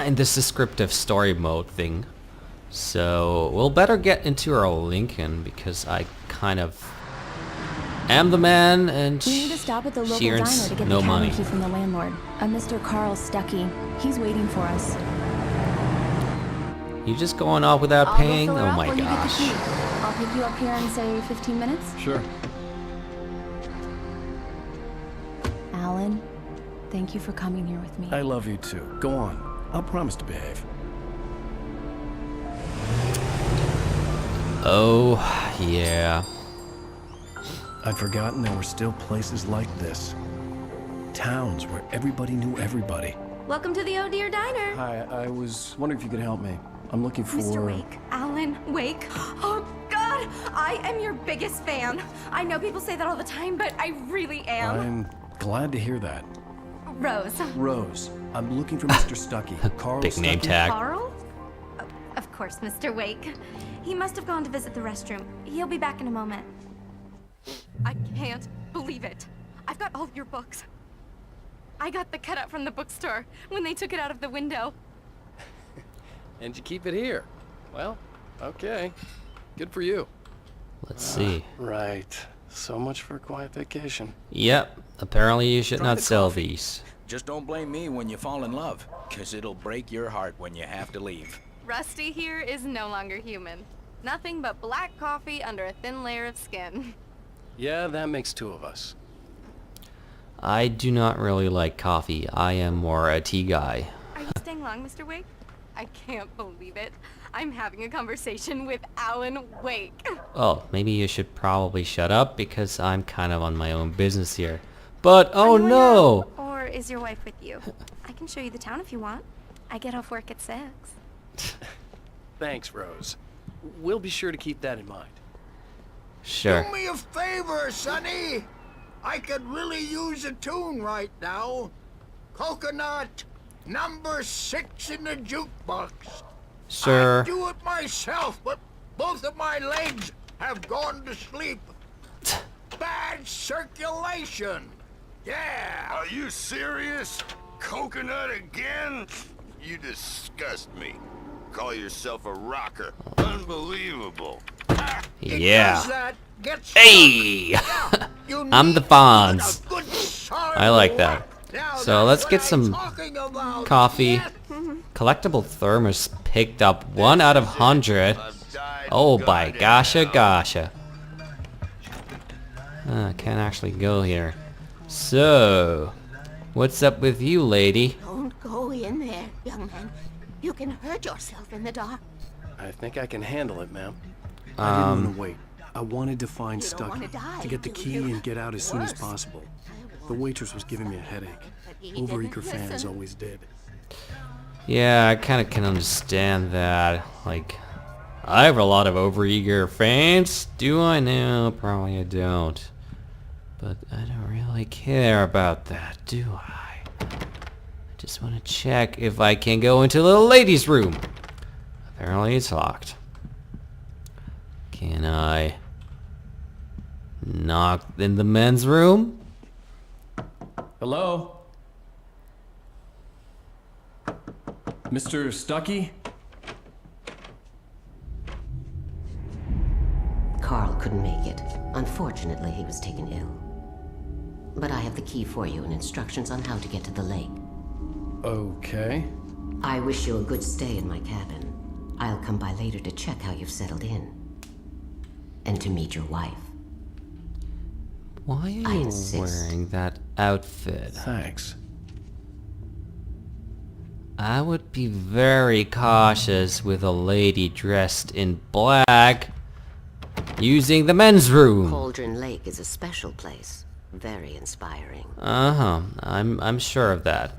in this descriptive story mode thing. So we'll better get into our Lincoln because I kind of am the man and We need to stop at the local she diner earns to get no the cabin money. key from the landlord, a Mr. Carl Stuckey. He's waiting for us. You just going off without I'll paying? go fill her Oh up my while you get the gosh. key. I'll pick you up here in, say, 15 minutes. Sure. Alan, thank you for coming here with me. I love you too. Go on. I'll promise to behave. Oh, yeah. I'd forgotten there were still places like this. Towns where everybody knew everybody. Welcome to the Oh Dear Diner. Hi, I was wondering if you could help me. I'm looking for... Mr. Wake. Alan Wake. Oh, God. I am your biggest fan. I know people say that all the time, but I really am. I'm glad to hear that. Rose. Rose, I'm looking for Mr. Stuckey. Carl Big name Stuckey? tag. Carl? Of course, Mr. Wake. He must have gone to visit the restroom. He'll be back in a moment. I can't believe it. I've got all of your books. I got the cutout from the bookstore when they took it out of the window. And you keep it here. Well, okay. Good for you. Let's see. Right. So much for a quiet vacation. Yep. Apparently you should Try not the sell coffee. these. Just don't blame me when you fall in love, 'cause it'll break your heart when you have to leave. Rusty here is no longer human. Nothing but black coffee under a thin layer of skin. Yeah, that makes two of us. I do not really like coffee. I am more a tea guy. Are you staying long, Mr. Wake? I can't believe it. I'm having a conversation with Alan Wake. Oh, maybe you should probably shut up because I'm kind of on my own business here. But Are oh you no! around, or is your wife with you? I can show you the town if you want. I get off work at 6. Thanks, Rose. We'll be sure to keep that in mind. Sure. Do me a favor, Sonny. I could really use a tune right now. Coconut, number 6 in the jukebox. Sure. I'd do it myself, but both of my legs have gone to sleep. Bad circulation. Yeah. Are you serious? Coconut again? You disgust me. Call yourself a rocker. Unbelievable. It Yeah. does that. Get Hey! Yeah, you I'm the need Fonz. a good solid I like that. whack. Now So that's let's what get I'm some talking about. coffee. Yes. Collectible thermos picked up 1 out of 100. I've died Oh and by gone to gosha hell. gosha. Can't actually go here. So, what's up with you, lady? Don't go in there, young man. You can hurt yourself in the dark. I think I can handle it, ma'am. I didn't want to wait. I wanted to find You don't wanna Stuckey, die, to get the do key you? and get out as soon as Worse. possible. The waitress was giving me a headache. But he Overeager didn't fans listen. always did. Yeah, I kind of can understand that. Like, I have a lot of overeager fans. Do I now? Probably I don't. But I don't really care about that, do I? I just want to check if I can go into the ladies' room. Apparently it's locked. Can I knock in the men's room? Hello? Mr. Stuckey? Carl couldn't make it. Unfortunately, he was taken ill. But I have the key for you and instructions on how to get to the lake. Okay. I wish you a good stay in my cabin. I'll come by later to check how you've settled in. And to meet your wife. Why are I you insist. wearing that outfit? Thanks. I would be very cautious with a lady dressed in black using the men's room. Cauldron Lake is a special place. Very inspiring. Uh-huh. I'm sure of that.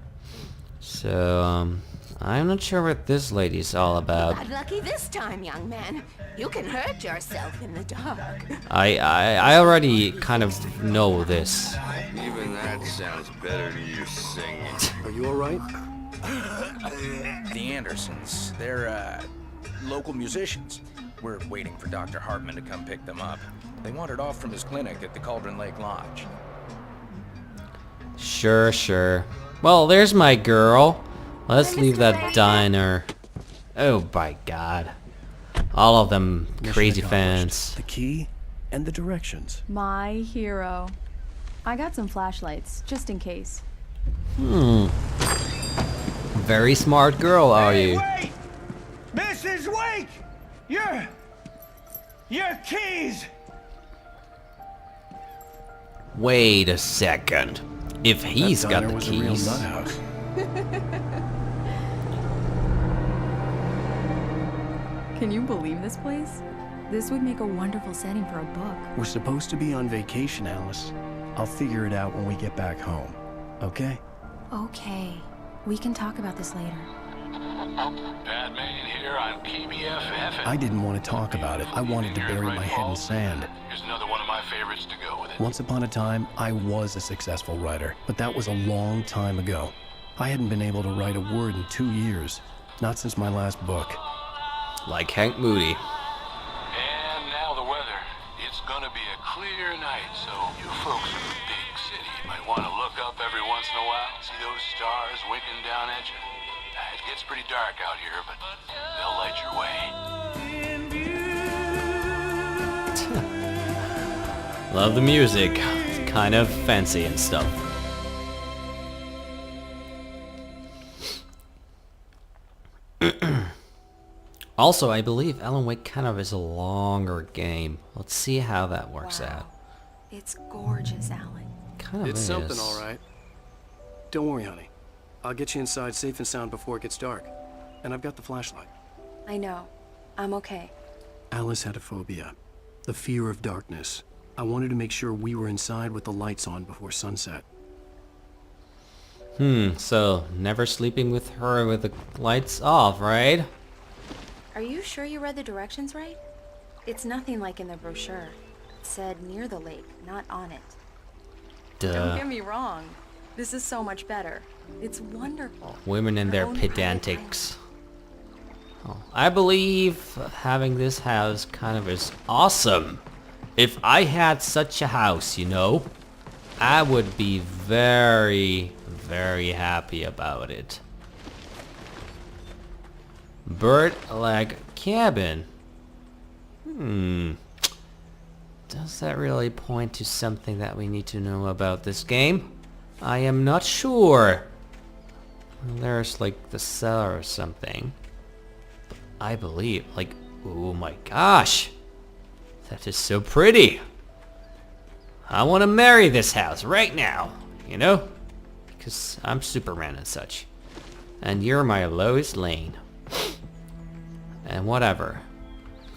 So, I'm not sure what this lady's all about. Not lucky this time, young man. You can hurt yourself in the dark. I already kind of know this. Even that sounds better than you singing. Are you alright? The Andersons, they're, local musicians. We're waiting for Dr. Hartman to come pick them up. They wandered off from his clinic at the Cauldron Lake Lodge. Sure. Well, there's my girl. Let's Hi, leave Mr. that Wade. diner. Oh my god. All of them Mission crazy accomplished. fans. The key and the directions. My hero. I got some flashlights, just in case. Very smart girl, are you? Wait! Mrs. Wake! Your keys! Wait a second. If he's That got diner the was a real keys. nut house. Can you believe this place? This would make a wonderful setting for a book. We're supposed to be on vacation, Alice. I'll figure it out when we get back home. Okay? Okay. We can talk about this later. Batman here on PBFF. I didn't want to talk about it. I wanted to bury my head in sand. Here's another one of my favorites to go with it. Once upon a time, I was a successful writer, but that was a long time ago. I hadn't been able to write a word in 2 years. Not since my last book. Like Hank Moody. And now the weather. It's gonna be a clear night, so you folks in the big city might want to look up every once in a while, see those stars winking down at you. It gets pretty dark out here, but they'll light your way. Love the music. It's kind of fancy and stuff. Also, I believe Alan Wake kind of is a longer game. Let's see how that works Wow. out. It's gorgeous, Alan. Kind of It's is. something, all right. Don't worry, honey. I'll get you inside safe and sound before it gets dark. And I've got the flashlight. I know. I'm okay. Alice had a phobia. The fear of darkness. I wanted to make sure we were inside with the lights on before sunset. So never sleeping with her with the lights off, right? Are you sure you read the directions right? It's nothing like in the brochure. It said near the lake, not on it. Don't Duh. get me wrong. This is so much better. It's wonderful. Women and their Your own private pedantics. Oh, I believe having this house kind of is awesome. If I had such a house, you know, I would be very, very happy about it. Bird-like cabin. Does that really point to something that we need to know about this game? I am not sure. There's like the cellar or something. I believe, like, oh my gosh. That is so pretty. I want to marry this house right now, you know? Because I'm Superman and such. And you're my Lois Lane. And whatever.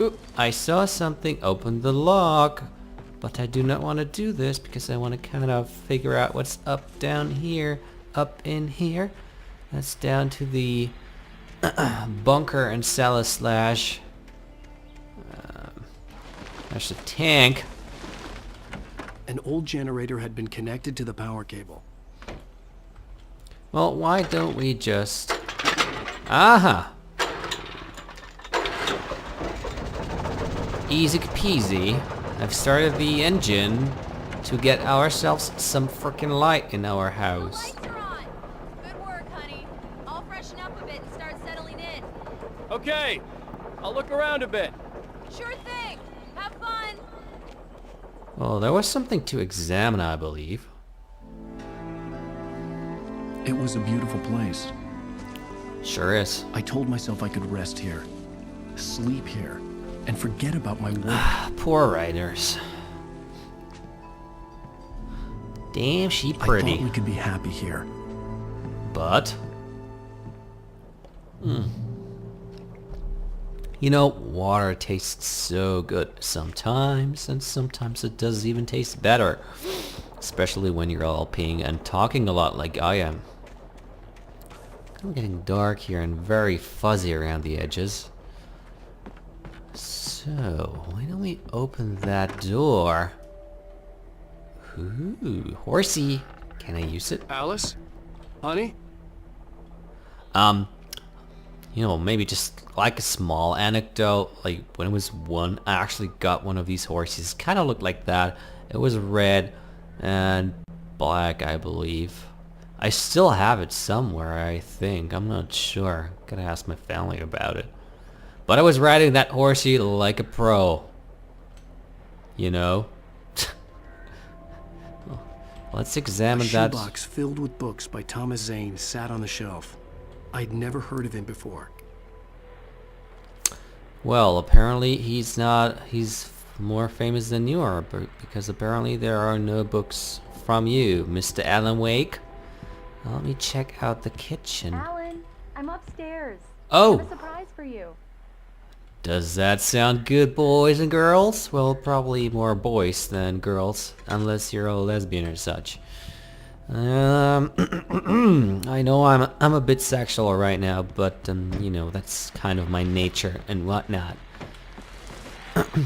Ooh, I saw something open the lock. But I do not want to do this because I want to kind of figure out what's up down here. Up in here. That's down to the bunker and cellar slash. There's a tank. An old generator had been connected to the power cable. Well, why don't we just... Aha! Easy peasy. I've started the engine to get ourselves some frickin' light in our house. Lights are on. Good work, honey. I'll freshen up a bit and start settling in. Okay, I'll look around a bit. Sure thing. Have fun. Well, there was something to examine, I believe. It was a beautiful place. Sure is. I told myself I could rest here, sleep here, and forget about my work. Poor writers. Damn, she I thought pretty. we could be happy here. But... You know, water tastes so good sometimes, and sometimes it does even taste better. Especially when you're all peeing and talking a lot like I am. I'm getting dark here and very fuzzy around the edges. So, why don't we open that door? Ooh, horsey. Can I use it? Alice? Honey? You know, maybe just like a small anecdote, like when it was one, I actually got one of these horses. Kind of looked like that. It was red and black, I believe. I still have it somewhere, I think. I'm not sure. Gotta ask my family about it. But I was riding that horsey like a pro. You know? Let's examine A that. shoebox filled with books by Thomas Zane sat on the shelf. I'd never heard of him before. Well, apparently he's more famous than you are, because apparently there are no books from you, Mr. Alan Wake. Let me check out the kitchen. Alan, I'm upstairs. Oh! I have a surprise for you. Does that sound good, boys and girls? Well, probably more boys than girls, unless you're a lesbian or such. I know I'm a bit sexual right now, but you know, that's kind of my nature and whatnot.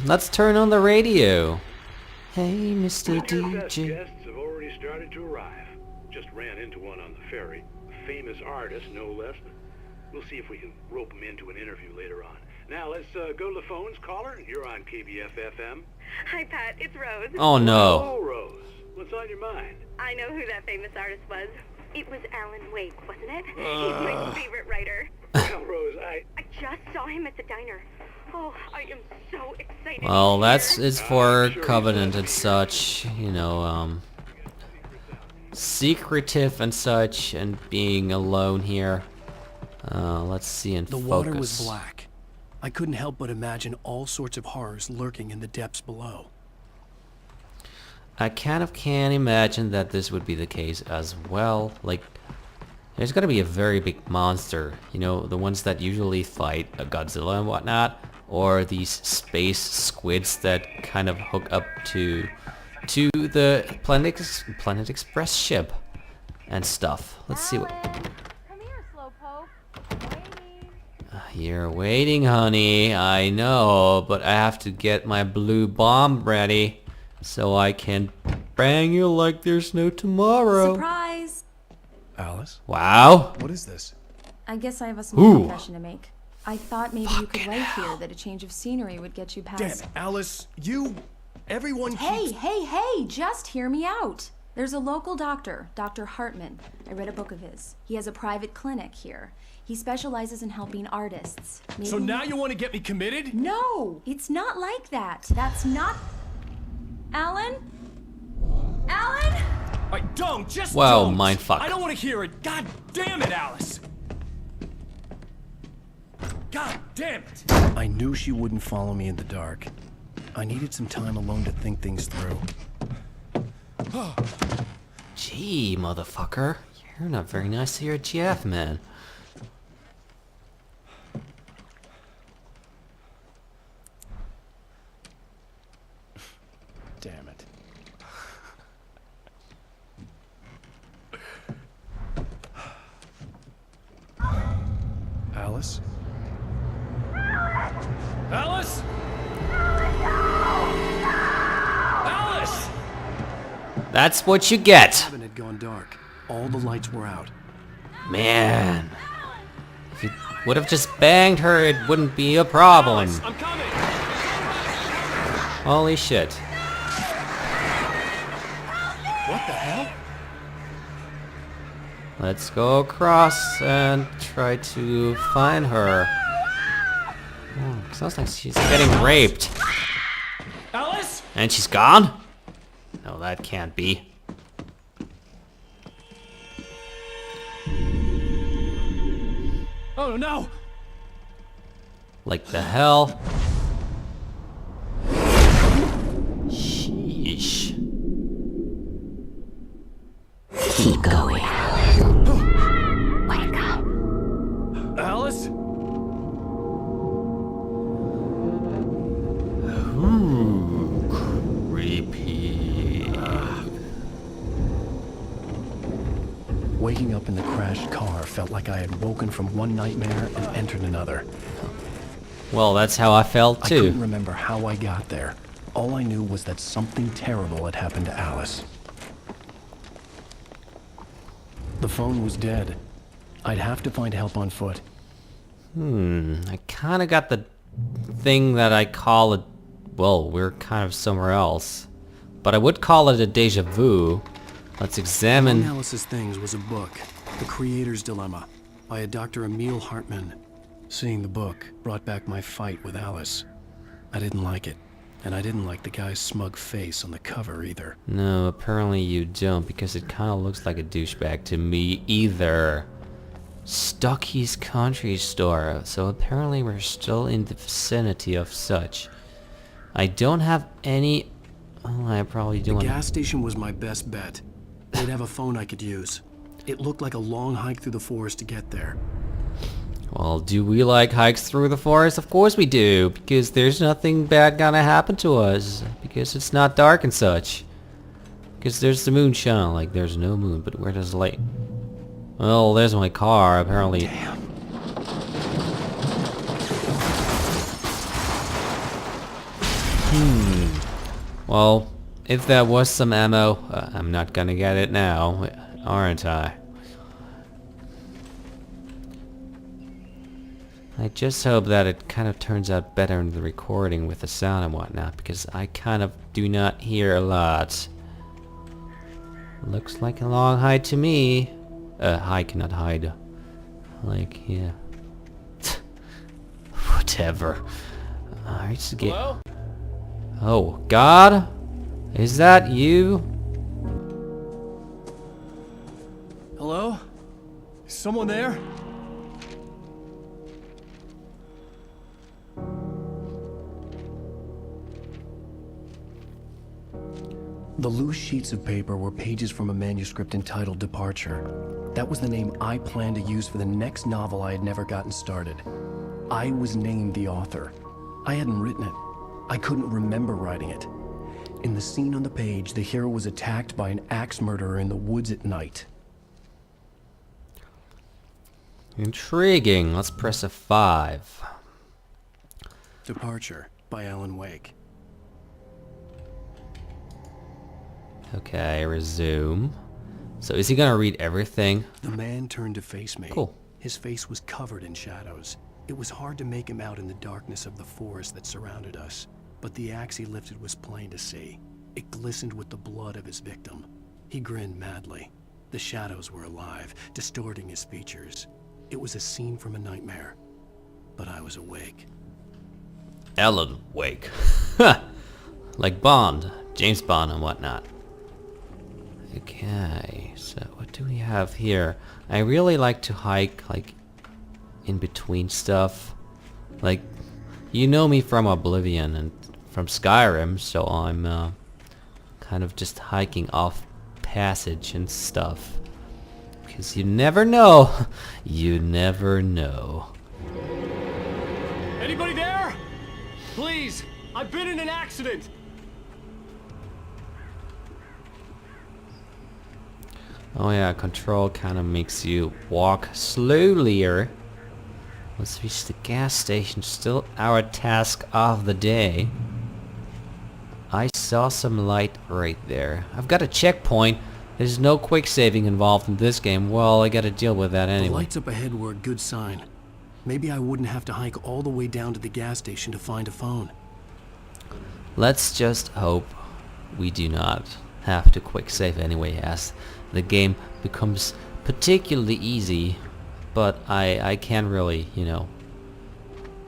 Let's turn on the radio. Hey, Mr. DJ. Guests have already started to arrive. Just ran into one on the ferry. A famous artist, no less. We'll see if we can rope him into an interview later on. Now let's go to the phones. Caller, you're on KBF-FM. Hi, Pat. It's Rose. Oh no. Oh, Rose. What's on your mind? I know who that famous artist was. It was Alan Wake, wasn't it? He's my favorite writer. Well, Rose, I just saw him at the diner. Oh, I am so excited. Well, it's for Covenant and such, you know, secretive and such, and being alone here. Let's see and The focus. water was black. I couldn't help but imagine all sorts of horrors lurking in the depths below. I kind of can imagine that this would be the case as well. Like, there's gonna be a very big monster, you know, the ones that usually fight a Godzilla and whatnot, or these space squids that kind of hook up to the Planet Express ship and stuff. Let's see what. Come here, Slowpoke. Waiting. You're waiting, honey. I know, but I have to get my blue bomb ready so I can bang you like there's no tomorrow. Surprise! Alice? Wow. What is this? I guess I have a small Ooh. confession to make. I thought maybe you could wait here, that a change of scenery would get you past... Damn it, Alice, everyone Hey, hey, just hear me out. There's a local doctor, Dr. Hartman. I read a book of his. He has a private clinic here. He specializes in helping artists. Maybe So now you want to get me committed? No, it's not like that. That's not... Alan? Alan? I don't, just Wow, don't. mindfuck. I don't want to hear it. God damn it, Alice. God damn it. I knew she wouldn't follow me in the dark. I needed some time alone to think things through. Gee, motherfucker. You're not very nice to your GF, man. Damn it. Alice? Alice? Alice! That's what you get. The cabin had gone dark. All the lights were out. Man. If you would have just banged her, it wouldn't be a problem. Alice, I'm coming! Holy shit. What the hell? Let's go across and try to find her. Oh, sounds like she's getting raped. Alice? And she's gone? No, that can't be. Oh no! Like the hell? Sheesh. Keep going. Wake up. Alice? Ooh, creepy. Waking up in the crashed car felt like I had woken from one nightmare and entered another. Well, that's how I felt I too. couldn't remember how I got there. All I knew was that something terrible had happened to Alice. The phone was dead. I'd have to find help on foot. I kind of got the thing that I call it. Well, we're kind of somewhere else. But I would call it a deja vu. Let's examine. Among Alice's things was a book, The Creator's Dilemma, by a Dr. Emil Hartman. Seeing the book brought back my fight with Alice. I didn't like it, and I didn't like the guy's smug face on the cover either. No, apparently you don't, because it kind of looks like a douchebag to me either. Stocky's Country Store. So apparently we're still in the vicinity of such. I don't have any. Oh, I probably do. The gas station was my best bet. They'd have a phone I could use. It looked like a long hike through the forest to get there. Well, do we like hikes through the forest? Of course we do, because there's nothing bad gonna happen to us, because it's not dark and such. Because there's the moonshine, like there's no moon, but where does light? Well, there's my car, apparently. Damn. Well, if that was some ammo, I'm not gonna get it now, aren't I? I just hope that it kind of turns out better in the recording with the sound and whatnot, because I kind of do not hear a lot. Looks like a long hike to me. Hike, not hide. Like, yeah. Whatever. Alright, get. Hello? Oh, God? Is that you? Hello? Is someone there? The loose sheets of paper were pages from a manuscript entitled Departure. That was the name I planned to use for the next novel I had never gotten started. I was named the author. I hadn't written it. I couldn't remember writing it. In the scene on the page, the hero was attacked by an axe murderer in the woods at night. Intriguing. Let's press a 5. Departure by Alan Wake. Okay, resume. So is he gonna read everything? The man turned to face me. Cool. His face was covered in shadows. It was hard to make him out in the darkness of the forest that surrounded us, but the axe he lifted was plain to see. It glistened with the blood of his victim. He grinned madly. The shadows were alive, distorting his features. It was a scene from a nightmare, but I was awake. Alan Wake. Like Bond, James Bond and whatnot. Okay, so what do we have here? I really like to hike, like, in between stuff. Like, you know me from Oblivion and from Skyrim, so I'm kind of just hiking off passage and stuff. Because you never know. You never know. Anybody there? Please, I've been in an accident. Oh yeah, control kind of makes you walk slowlier. Let's reach the gas station. Still our task of the day. I saw some light right there. I've got a checkpoint. There's no quick saving involved in this game. Well, I gotta deal with that anyway. The lights up ahead were a good sign. Maybe I wouldn't have to hike all the way down to the gas station to find a phone. Let's just hope we do not have to quick save anyway, as the game becomes particularly easy. But I can't really, you know,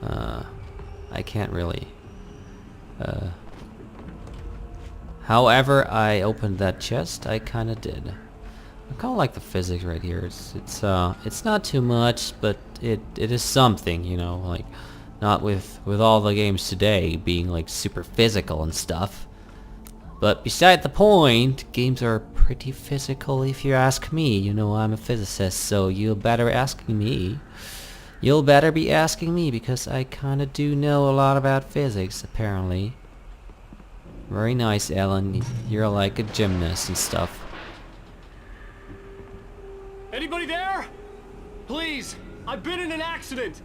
I can't really, however I opened that chest, I kinda did. I kinda like the physics right here. It's not too much, but it is something, you know, like, not with all the games today being like super physical and stuff. But beside the point, games are pretty physical if you ask me. You know, I'm a physicist, so you better asking me. You'll better be asking me, because I kinda do know a lot about physics, apparently. Very nice, Alan. You're like a gymnast and stuff. Anybody there? Please, I've been in an accident.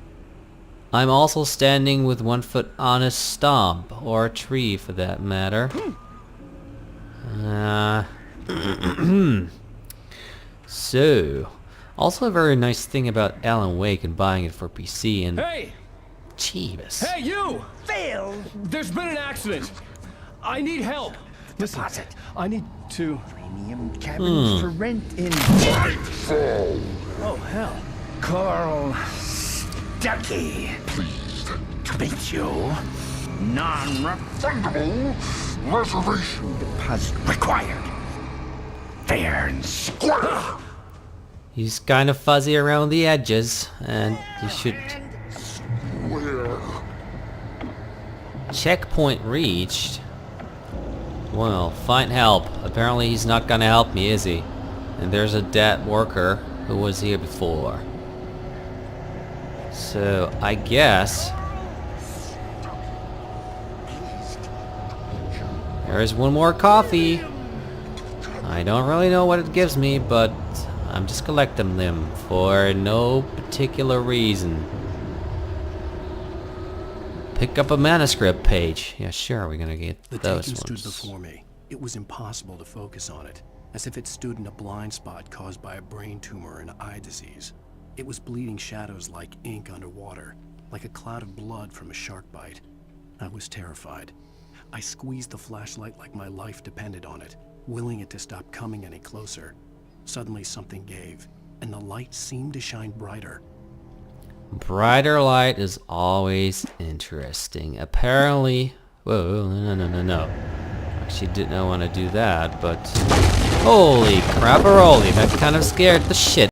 I'm also standing with one foot on a stump, or a tree for that matter. So, also a very nice thing about Alan Wake and buying it for PC and... Hey! Jeebus. Hey, you! Phil! There's been an accident. I need help. Listen, I need to... titanium cabins for rent in Nightfall. Oh, hell. Carl Stuckey. Pleased to meet you. Non-refundable reservation deposit required. Fair and square. He's kind of fuzzy around the edges, and you should... Checkpoint reached. Well, find help. Apparently he's not gonna help me, is he? And there's a dead worker who was here before. So, I guess... There is one more coffee. I don't really know what it gives me, but I'm just collecting them for no particular reason. Pick up a manuscript page. Yeah, sure, we're gonna get The those taking ones. stood before me. It was impossible to focus on it, as if it stood in a blind spot caused by a brain tumor and eye disease. It was bleeding shadows like ink underwater, like a cloud of blood from a shark bite. I was terrified. I squeezed the flashlight like my life depended on it, willing it to stop coming any closer. Suddenly something gave, and the light seemed to shine brighter. Brighter light is always interesting. Apparently... Whoa, no. Actually didn't want to do that, but... Holy crap-a-roly, that kind of scared the shit